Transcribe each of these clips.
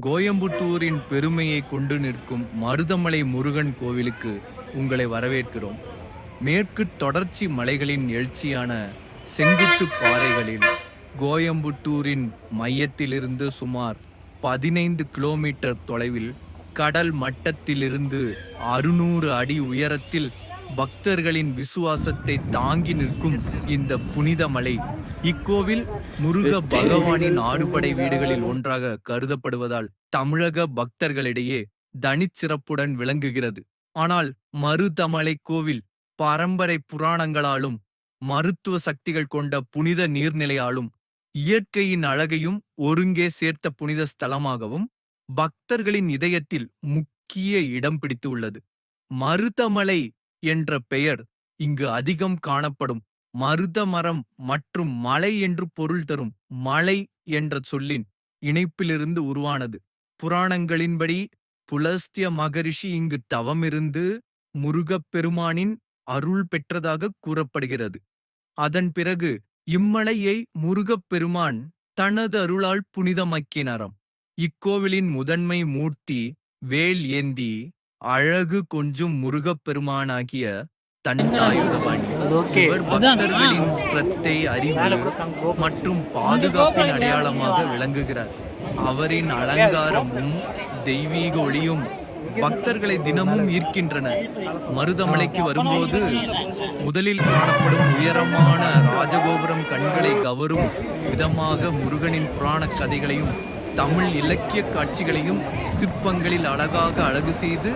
கோயம்புத்தூரின் பெருமையை கொண்டு நிற்கும் மருதமலை முருகன் கோவிலுக்கு உங்களை வரவேற்கிறோம். மேற்கு தொடர்ச்சி மலைகளின் எழுச்சியான செங்குத்து பாறைகளில் கோயம்புத்தூரின் மையத்திலிருந்து சுமார் 15 கிலோமீட்டர் தொலைவில் கடல் மட்டத்திலிருந்து 600 அடி உயரத்தில் பக்தர்களின் விசுவாசத்தை தாங்கி நிற்கும் இந்த புனித மலை. இக்கோவில் முருக பகவானின் ஆறுபடை வீடுகளில் ஒன்றாக கருதப்படுவதால் தமிழக பக்தர்களிடையே தனிச்சிறப்புடன் விளங்குகிறது. ஆனால் மருதமலை கோவில் பரம்பரை புராணங்களாலும் மருத்துவ சக்திகள் கொண்ட புனித நீர்நிலையாலும் இயற்கையின் அழகையும் ஒருங்கே சேர்த்த புனித ஸ்தலமாகவும் பக்தர்களின் இதயத்தில் முக்கிய இடம் பிடித்து உள்ளது. மருதமலை என்ற பெயர் இங்கு அதிகம் காணப்படும் மருத மரம் மற்றும் மலை என்று பொருள் தரும் மலை என்ற சொல்லின் இணைப்பிலிருந்து உருவானது. புராணங்களின்படி புலஸ்திய மகரிஷி இங்கு தவமிருந்து முருகப்பெருமானின் அருள் பெற்றதாக கூறப்படுகிறது. அதன் பிறகு இம்மலையை முருகப்பெருமான் தனது அருளால் புனிதமாக்கினாராம். இக்கோவிலின் முதன்மை மூர்த்தி வேல் ஏந்தி அழகு கொஞ்சும் முருகப்பெருமானாகிய தண்டாயுதபாணி. இவர் பக்தர்களின் ஸ்ரத்தை, அறிவு மற்றும் பாதுகாப்பின் அடையாளமாக விளங்குகிறார். அவரின் அலங்காரமும் தெய்வீக ஒளியும் பக்தர்களை தினமும் ஈர்க்கின்றன. மருதமலைக்கு வரும்போது முதலில் காணப்படும் உயரமான ராஜகோபுரம் கண்களை கவரும் விதமாக முருகனின் புராண கதைகளையும் தமிழ் இலக்கிய காட்சிகளையும் சிற்பங்களில் அழகாக அழகு செய்து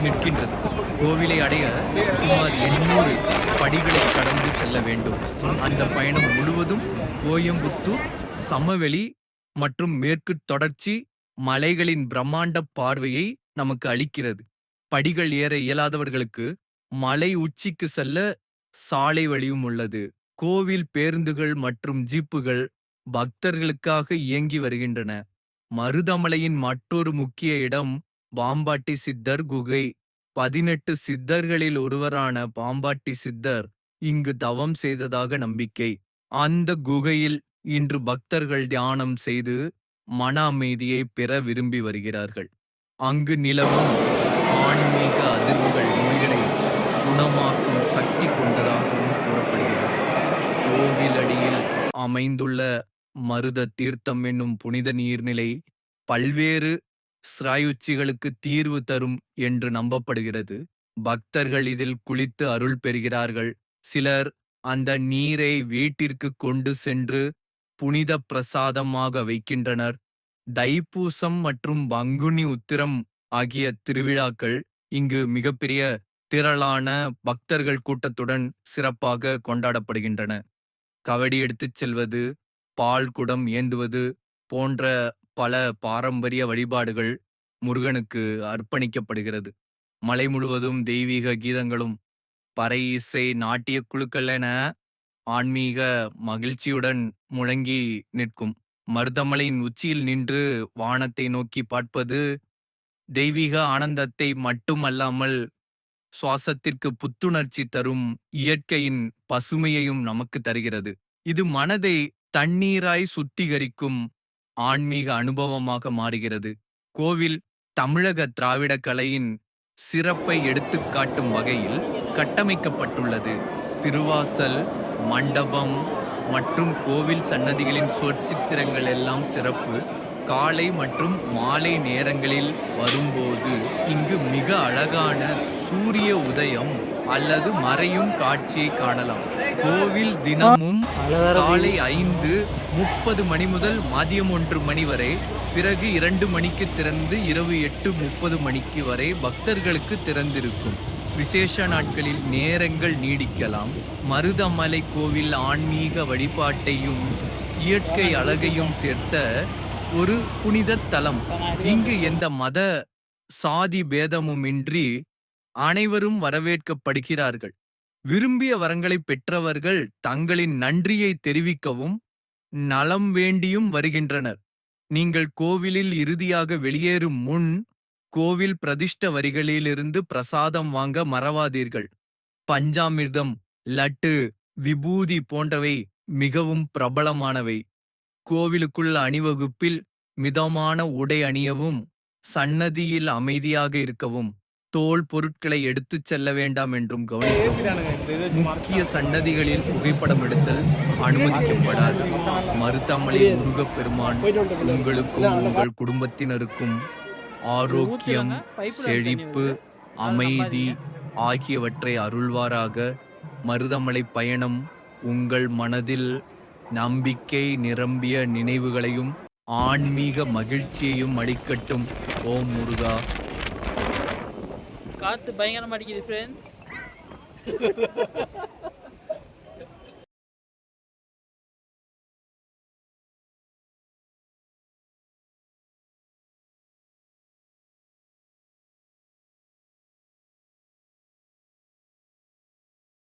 நிற்கின்றது. கோவிலை அடைய சுமார் 800 படிகளை கடந்து செல்ல வேண்டும். அந்த பயணம் முழுவதும் கோயம்புத்தூர் சமவெளி மற்றும் மேற்கு தொடர்ச்சி மலைகளின் பிரம்மாண்ட பார்வையை நமக்கு அளிக்கிறது. படிகள் ஏற இயலாதவர்களுக்கு மலை உச்சிக்கு செல்ல சாலை வழியும் உள்ளது. கோவில் பேருந்துகள் மற்றும் ஜீப்புகள் பக்தர்களுக்காக இயங்கி வருகின்றன. மருதமலையின் மற்றொரு முக்கிய இடம் பாம்பாட்டி சித்தர் குகை. 18 சித்தர்களில் ஒருவரான பாம்பாட்டி சித்தர் இங்கு தவம் செய்ததாக நம்பிக்கை. அந்த குகையில் இன்று பக்தர்கள் தியானம் செய்து மன அமைதியை பெற விரும்பி வருகிறார்கள். அங்கு நிலவும் ஆன்மீக அதிர்வுகள் நோய்களை குணமாக்கும் சக்தி கொண்டதாகவும் கூறப்படுகிறது. கோவிலடியில் அமைந்துள்ள மருத தீர்த்தம் என்னும் புனித நீர்நிலை பல்வேறு சிராயுச்சிகளுக்கு தீர்வு தரும் என்று நம்பப்படுகிறது. பக்தர்கள் இதில் குளித்து அருள் பெறுகிறார்கள். சிலர் அந்த நீரை வீட்டிற்கு கொண்டு சென்று புனித பிரசாதமாக வைக்கின்றனர். தைப்பூசம் மற்றும் பங்குனி உத்திரம் ஆகிய திருவிழாக்கள் இங்கு மிகப்பெரிய திரளான பக்தர்கள் கூட்டத்துடன் சிறப்பாக கொண்டாடப்படுகின்றன. கவடி எடுத்துச் செல்வது, பால் குடம் ஏந்துவது போன்ற பல பாரம்பரிய வழிபாடுகள் முருகனுக்கு அர்ப்பணிக்கப்படுகிறது. மலை முழுவதும் தெய்வீக கீதங்களும் பறை இசை நாட்டிய குழுக்கள் என ஆன்மீக மகிழ்ச்சியுடன் முழங்கி நிற்கும். மருதமலையின் உச்சியில் நின்று வானத்தை நோக்கி பார்ப்பது தெய்வீக ஆனந்தத்தை மட்டுமல்லாமல் சுவாசத்திற்கு புத்துணர்ச்சி தரும் இயற்கையின் பசுமையையும் நமக்கு தருகிறது. இது மனதை தண்ணீராய் சுத்திகரிக்கும் ஆன்மீக அனுபவமாக மாறுகிறது. கோவில் தமிழக திராவிட கலையின் சிறப்பை எடுத்துக்காட்டும் வகையில் கட்டமைக்கப்பட்டுள்ளது. திருவாசல், மண்டபம் மற்றும் கோவில் சன்னதிகளின் சொற்சித்திரங்கள் எல்லாம் சிறப்பு. காலை மற்றும் மாலை நேரங்களில் வரும்போது இங்கு மிக அழகான சூரிய உதயம் அல்லது மறையும் காட்சியை காணலாம். கோவில் தினமும் காலை 5:30 மணி முதல் மதியம் 1 மணி வரை, பிறகு 2 மணிக்கு திறந்து இரவு 8:30 மணிக்கு வரை பக்தர்களுக்கு திறந்திருக்கும். விசேஷ நாட்களில் நேரங்கள் நீடிக்கலாம். மருதமலை கோவில் ஆன்மீக வழிபாட்டையும் இயற்கை அழகையும் சேர்த்த ஒரு புனித தலம். இங்கு எந்த மத சாதி பேதமுமின்றி அனைவரும் வரவேற்கப்படுகிறார்கள். விரும்பிய வரங்களை பெற்றவர்கள் தங்களின் நன்றியை தெரிவிக்கவும் நலம் வேண்டியும் வருகின்றனர். நீங்கள் கோவிலில் இறுதியாக வெளியேறும் முன் கோவில் பிரதிஷ்ட வரிகளிலிருந்து பிரசாதம் வாங்க மறவாதீர்கள். பஞ்சாமிர்தம், லட்டு, விபூதி போன்றவை மிகவும் பிரபலமானவை. கோவிலுக்குள்ள அணிவகுப்பில் மிதமான உடை அணியவும், சன்னதியில் அமைதியாக இருக்கவும், தோல் பொருட்களை எடுத்துச் செல்ல வேண்டாம் என்றும் கவனிக்கவும். முக்கிய சன்னதிகளில் புகைப்படம் எடுத்தல் அனுமதிக்கப்படாது. மருதமலை முருகப்பெருமான் உங்களுக்கும் உங்கள் குடும்பத்தினருக்கும் ஆரோக்கியம், செழிப்பு, அமைதி ஆகியவற்றை அருள்வாராக. மருதமலை பயணம் உங்கள் மனதில் நம்பிக்கை நிரம்பிய நினைவுகளையும் ஆன்மீக மகிழ்ச்சியையும் அளிக்கட்டும். ஓம் முருகா. காத்து பயங்கரமா அடிக்குது ஃப்ரெண்ட்ஸ்.